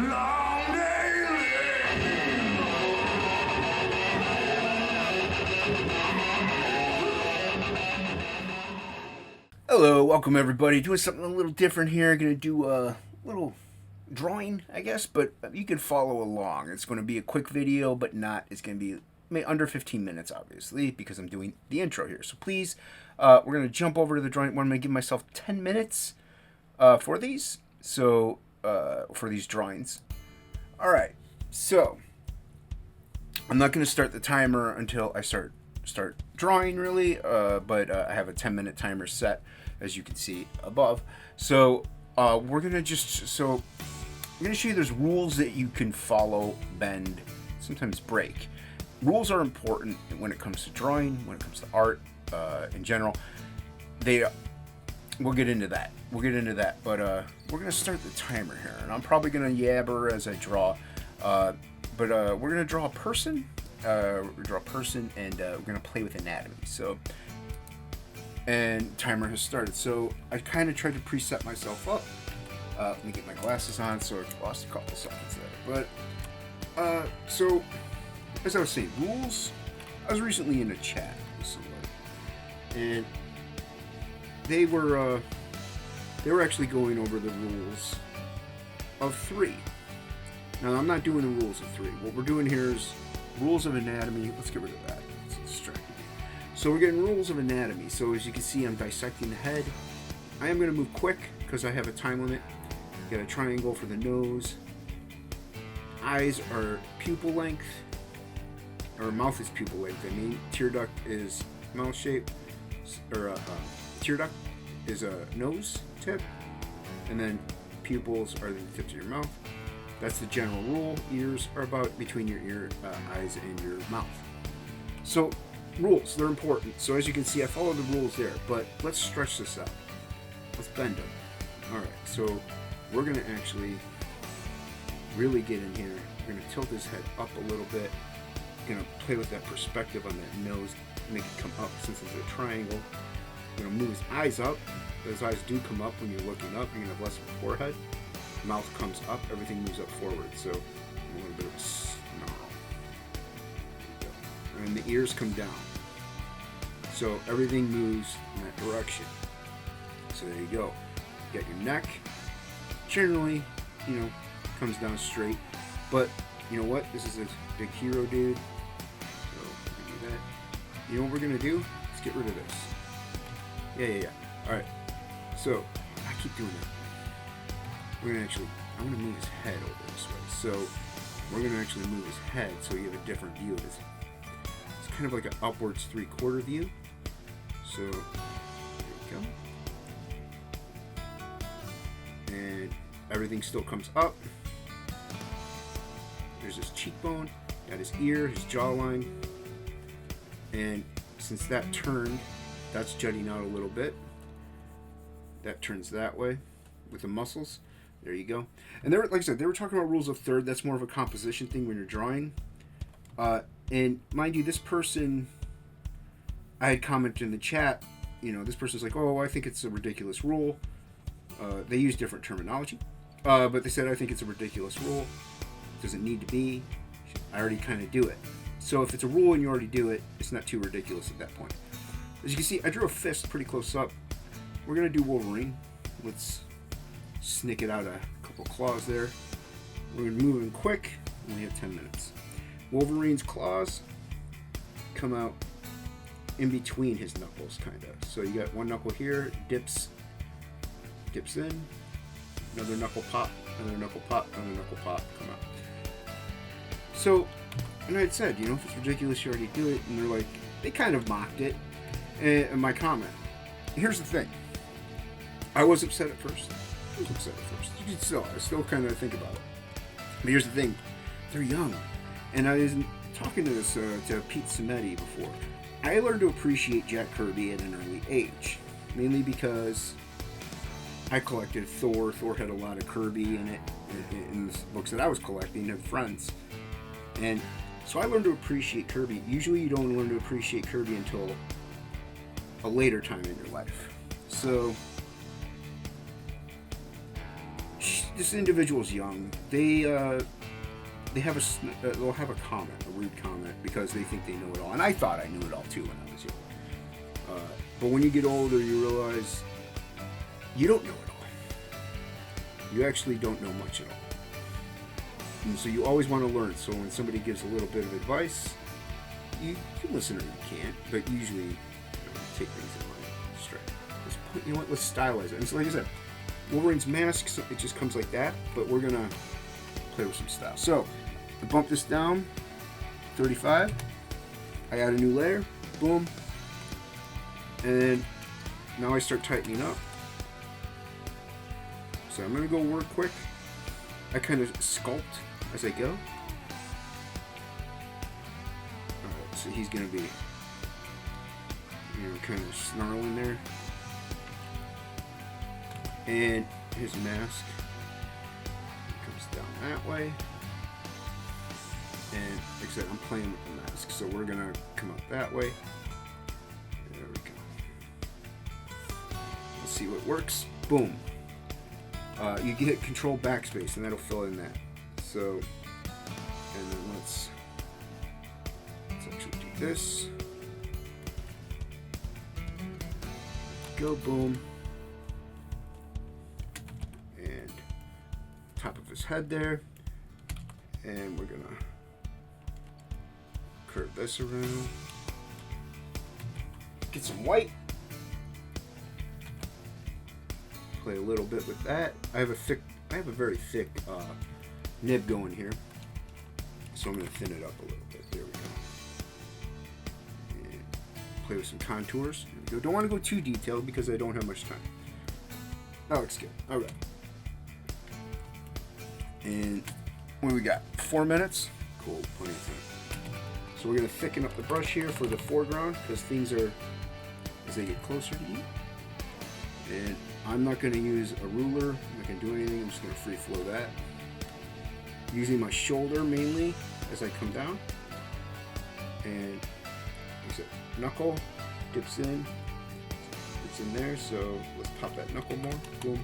Long day Hello, welcome everybody. Doing something a little different here. Gonna do a little drawing, I guess, but you can follow along. It's going to be a quick video, but not. It's going to be under 15 minutes, obviously, because I'm doing the intro here. So please, we're going to jump over to the drawing. I'm going to give myself 10 minutes for these. So for these drawings. All right. So I'm not going to start the timer until I start drawing, really. But I have a 10-minute timer set, as you can see above. So we're going to I'm going to show you there's rules that you can follow, bend, sometimes break. Rules are important when it comes to drawing, when it comes to art in general. We'll get into that. But we're going to start the timer here. And I'm probably going to yabber as I draw. But we're going to draw a person. And we're going to play with anatomy. So, and timer has started. So I kind of tried to preset myself up. Let me get my glasses on, so I lost a couple seconds there. But, so, as I was saying, rules. I was recently in a chat with somebody, and they were actually going over the rules of 3. Now, I'm not doing the rules of 3. What we're doing here is rules of anatomy. Let's get rid of that. It's distracting me. So we're getting rules of anatomy. So as you can see, I'm dissecting the head. I am going to move quick because I have a time limit. Got a triangle for the nose. Eyes are pupil length, or mouth is pupil length. I mean, tear duct is mouth shape, or tear duct is a nose tip, and then pupils are the tips of your mouth. That's the general rule. Ears are about between your eyes and your mouth. So rules, they're important. So as you can see, I follow the rules there. But let's stretch this out. Let's bend them. All right. So we're going to actually really get in here. We're going to tilt his head up a little bit. We're going to play with that perspective on that nose, make it come up since it's a triangle. We're going to move his eyes up. Those eyes do come up when you're looking up. You're going to have less of a forehead. Mouth comes up. Everything moves up forward. So a little bit of a snarl. And the ears come down. So everything moves in that direction. So there you go. You got your neck. Generally, comes down straight. But you know what? This is a big hero dude. So we're gonna do that. You know what we're gonna do? Let's get rid of this. Yeah. Alright. So I keep doing that. I'm gonna move his head over this way. So we're gonna actually move his head so you have a different view of this. It's kind of like an upwards 3/4 view. So there we go. And everything still comes up. There's his cheekbone, got his ear, his jawline. And since that turned, that's jutting out a little bit. That turns that way with the muscles. There you go. And like I said, they were talking about rules of third. That's more of a composition thing when you're drawing. And mind you, this person, I had commented in the chat, this person's like, oh, I think it's a ridiculous rule. They use different terminology. But they said, I think it's a ridiculous rule. It doesn't need to be. I already kind of do it. So if it's a rule and you already do it, it's not too ridiculous at that point. As you can see, I drew a fist pretty close up. We're going to do Wolverine. Let's snick it out a couple claws there. We're going to move in quick. We only have 10 minutes. Wolverine's claws come out in between his knuckles, kind of. So you got one knuckle here, dips in, another knuckle pop, another knuckle pop, another knuckle pop, come out. So, and I had said, if it's ridiculous, you already do it. And they're like, they kind of mocked it in my comment. Here's the thing. I was upset at first. You can I still kind of think about it. But here's the thing. They're young. And I was talking to this to Pete Cimetti before. I learned to appreciate Jack Kirby at an early age. Mainly because I collected Thor. Thor had a lot of Kirby in it, in the books that I was collecting, and friends. And so I learned to appreciate Kirby. Usually you don't learn to appreciate Kirby until a later time in your life. So this individual's young. They'll have a comment, a rude comment, because they think they know it all. And I thought I knew it all too when I was young. But when you get older, you realize you don't know it all. You actually don't know much at all. And so you always want to learn. So when somebody gives a little bit of advice, you can listen or you can't. But usually, take things in mind straight. You know what? Let's stylize it. And so like I said, Wolverine's mask, it just comes like that. But we're going to play with some style. So I bump this down, 35. I add a new layer. Boom. And now I start tightening up. So I'm going to go work quick. I kind of sculpt as I go. Alright, so he's going to be, kind of snarling there. And his mask comes down that way. And like I said, I'm playing with the mask. So we're going to come up that way. There we go. Let's see what works. Boom. You can hit Control Backspace and that'll fill in that. So, and then let's actually do this. Go, boom. And top of his head there. And we're gonna curve this around. Get some white. Play a little bit with that. I have a very thick nib going here, so I'm going to thin it up a little bit. There we go. And play with some contours. There we go. Don't want to go too detailed because I don't have much time. That looks good. All right. And what do we got? 4 minutes. Cool. Plenty of time. So we're going to thicken up the brush here for the foreground because things are as they get closer to you. And I'm not going to use a ruler. I'm not going to do anything. I'm just going to free flow that. Using my shoulder mainly as I come down. And like I said, knuckle dips in. It's in there. So let's pop that knuckle more. Boom.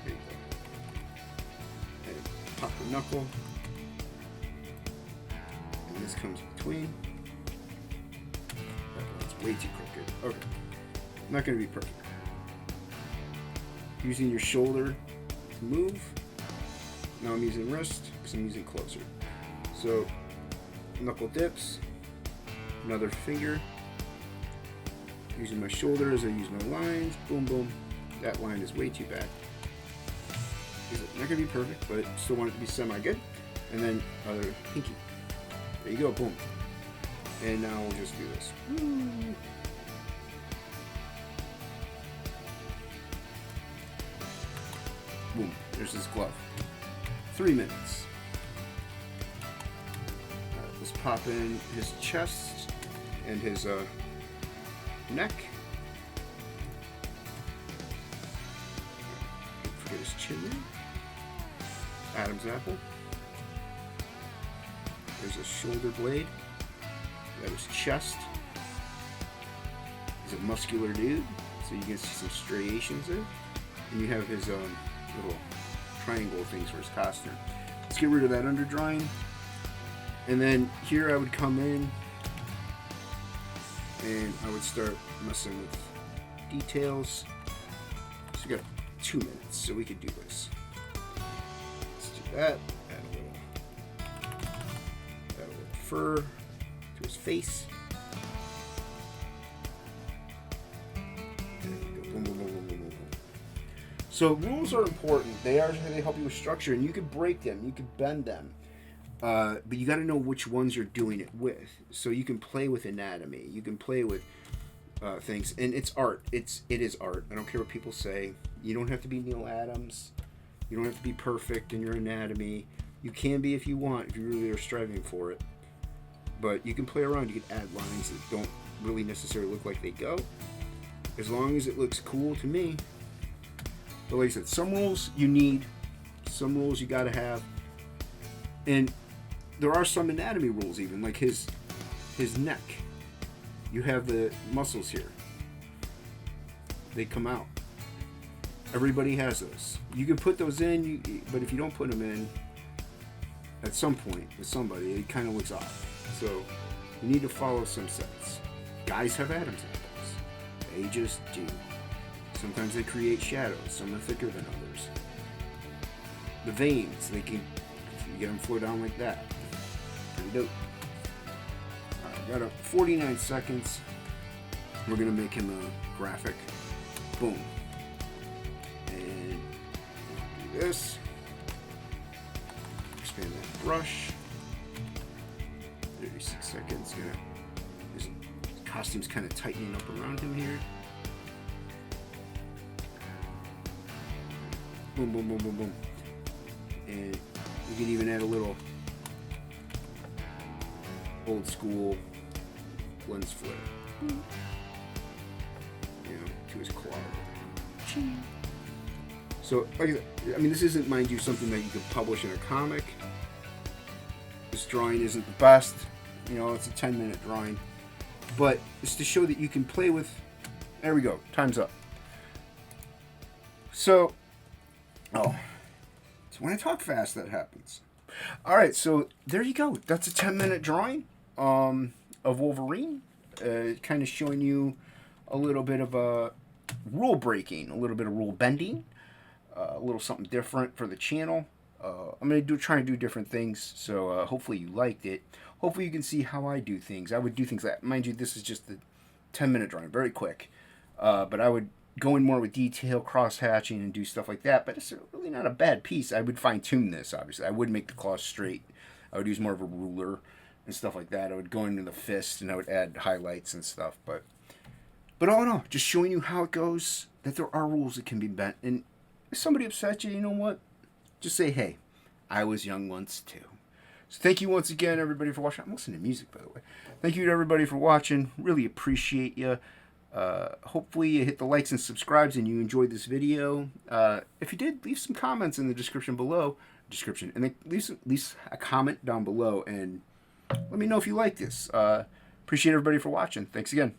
There you go. And pop the knuckle. And this comes between. That's way too crooked. Okay. Not going to be perfect. Using your shoulder to move. Now I'm using wrist because I'm using closer. So knuckle dips, another finger. Using my shoulder as I use my lines. Boom, boom. That line is way too bad. It's not gonna be perfect, but still want it to be semi-good. And then other pinky. There you go, boom. And now we'll just do this. Woo. Boom, there's his glove. 3 minutes. Let's pop in his chest and his neck. Don't forget his chin there. Adam's apple. There's a shoulder blade. That was chest. He's a muscular dude, so you can see some striations there. And you have his little triangle things for his costume. Let's get rid of that under drawing. And then here I would come in and I would start messing with details. So we got 2 minutes, so we could do this. Let's do that. Add a little fur to his face. So rules are important. They help you with structure, and you can break them, you can bend them, but you got to know which ones you're doing it with. So you can play with anatomy, you can play with things, and it's art. It is art. I don't care what people say. You don't have to be Neil Adams. You don't have to be perfect in your anatomy. You can be if you want, if you really are striving for it. But you can play around. You can add lines that don't really necessarily look like they go, as long as it looks cool to me. But like I said, some rules you need, some rules you gotta have, and there are some anatomy rules even, like his neck. You have the muscles here; they come out. Everybody has those. You can put those in, but if you don't put them in, at some point with somebody, it kind of looks odd. So you need to follow some sets. Guys have Adam's apples. They just do. Sometimes they create shadows. Some are thicker than others. The veins, they can, you get them flow down like that. Pretty dope. Got 49 seconds. We're gonna make him a graphic. Boom. And do this. Expand that brush. 36 seconds. His costume's kind of tightening up around him here. Boom, boom, boom, boom, boom. And you can even add a little old school lens flare, you know, to his claw. So, like I said, I mean, this isn't, mind you, something that you could publish in a comic. This drawing isn't the best, you know, it's a 10-minute drawing, but it's to show that you can play with. There we go, time's up. So, it's when I talk fast that happens. All right, so there you go. That's a 10-minute drawing of Wolverine, kind of showing you a little bit of a rule breaking, a little bit of rule bending, a little something different for the channel. I'm going to try and do different things, so hopefully you liked it. Hopefully you can see how I do things. I would do things like, mind you, this is just the 10-minute drawing, very quick. But I would go in more with detail, cross-hatching, and do stuff like that. But it's really not a bad piece. I would fine-tune this, obviously. I would make the claws straight. I would use more of a ruler and stuff like that. I would go into the fist, and I would add highlights and stuff. But all in all, just showing you how it goes, that there are rules that can be bent. And if somebody upsets you, you know what? Just say, hey, I was young once too. So thank you once again, everybody, for watching. I'm listening to music, by the way. Thank you to everybody for watching. Really appreciate you. Hopefully you hit the likes and subscribes and you enjoyed this video. If you did, leave some comments in the description below. And then leave a comment down below and let me know if you like this. Appreciate everybody for watching. Thanks again.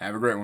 Have a great one.